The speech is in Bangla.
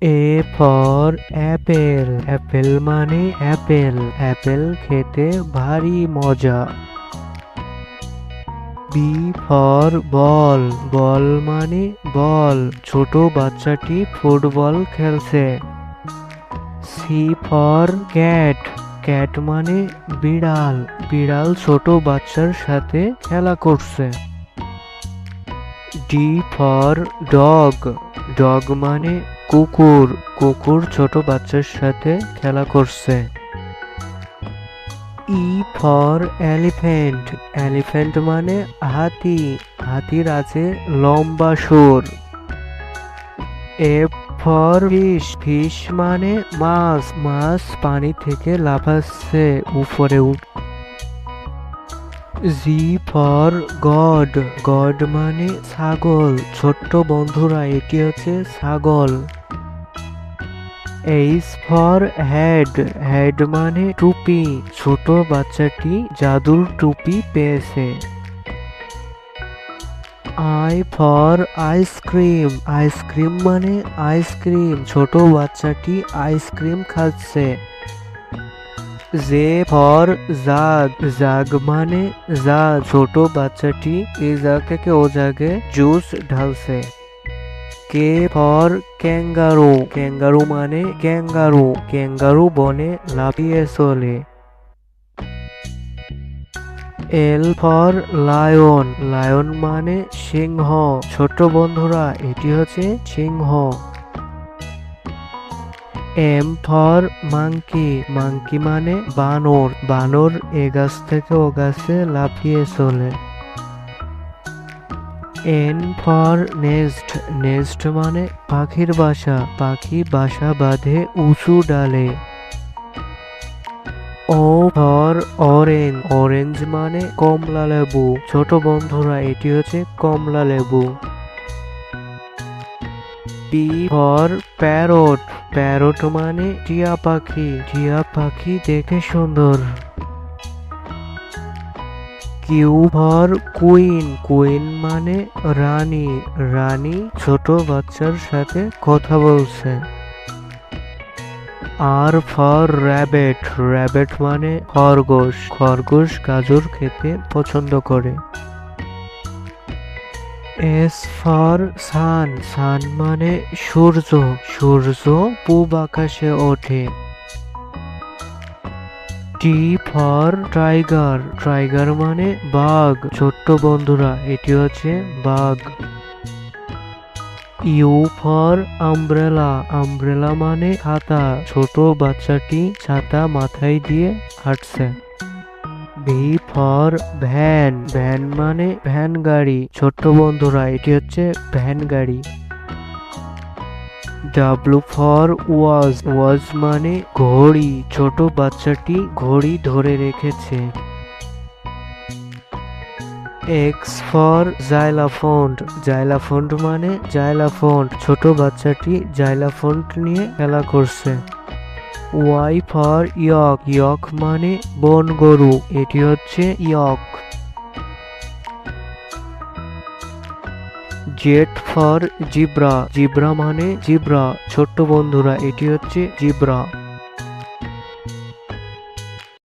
এ ফর অ্যাপেল, অ্যাপেল মানে অ্যাপেল, অ্যাপেল খেতে ভারী মজা। বি ফর বল, বল মানে বল, ছোট বাচ্চাটি ফুটবল খেলছে। সি ফর ক্যাট, ক্যাট মানে বিড়াল, বিড়াল ছোট বাচ্চার সাথে খেলা করছে। ডি ফর ডগ, ডগ মানে কুকুর, কুকুর ছোট বাচ্চার সাথে খেলা করছে। ই ফর এলিফ্যান্ট, এলিফ্যান্ট মানে হাতি, হাতির আছে লম্বা সুর। এফ ফর ফিশ, ফিশ মানে মাছ, মাছ পানি থেকে লাফাচ্ছে উপরে উঠ। জি ফর গড, গড মানে ছাগল, ছোট্ট বন্ধুরা এটি হচ্ছে ছাগল। এইচ ফর হেড, হেড মানে টুপি, ছোট বাচ্চাটি জাদুর টুপি পেয়েছে। আই ফর আইসক্রিম, আইসক্রিম মানে আইসক্রিম, ছোট বাচ্চাটি আইসক্রিম খাচ্ছে। জে ফর জাগ, জাগ মানে জাগ, ছোট বাচ্চাটি এই জাগ থেকে ও জাগে জুস ঢালছে। কে ফর ক্যাঙ্গারু, ক্যাঙ্গারু মানে ক্যাঙ্গারু, ক্যাঙ্গারু বনে লাফিয়ে চলে। এল ফর লায়ন, লায়ন মানে সিংহ, ছোট বন্ধুরা এটি হচ্ছে সিংহ। এম ফর মাংকি, মাংকি মানে বানর, বানর এ গাছ থেকে ও গাছে লাফিয়ে চলে। এন ফর নেস্ট, নেস্ট মানে পাখির বাসা, পাখি বাসা বাঁধে উঁচু ডালে। ও ফর অরেঞ্জ, অরেঞ্জ মানে কমলা লেবু, ছোট বন্ধুরা এটি হচ্ছে কমলা লেবু। পি ফর প্যারট, প্যারট মানে টিয়া পাখি, টিয়া পাখি দেখে সুন্দর। কিউ ফর কুইন, কুইন মানে রানী, রানী ছোট বাচ্চার সাথে কথা বলছে। আর ফর র্যাবেট, র্যাবেট মানে খরগোশ, খরগোশ গাজর খেতে পছন্দ করে। এস ফর সান, সান মানে সূর্য, সূর্য পূব আকাশে ওঠে। টি ফর টাইগার, টাইগার মানে বাঘ, ছোট্ট বন্ধুরা এটি হচ্ছে বাঘ। ইউ ফর আমব্রেলা, আমব্রেলা মানে ছাতা, ছোট বাচ্চাটি ছাতা মাথায় দিয়ে হাঁটছে। ভি ফর ভ্যান, ভ্যান মানে ভ্যান গাড়ি, ছোট্ট বন্ধুরা এটি হচ্ছে ভ্যান গাড়ি। ডাব্লু ফর ওয়াজ, ওয়াজ মানে ঘড়ি, ছোট বাচ্চাটি ঘড়ি ধরে রেখেছে। এক্স ফর জাইলাফন্ট, জাইলাফন্ট মানে জাইলাফন্ট, ছোট বাচ্চাটি জাইলাফন্ট নিয়ে খেলা করছে। ওয়াই ফর ইয়ক, ইয়ক মানে বন গরু, এটি হচ্ছে ইয়ক। জেড ফর জিব্রা, জিব্রা মানে জিব্রা, ছোট্ট বন্ধুরা এটি হচ্ছে জিব্রা।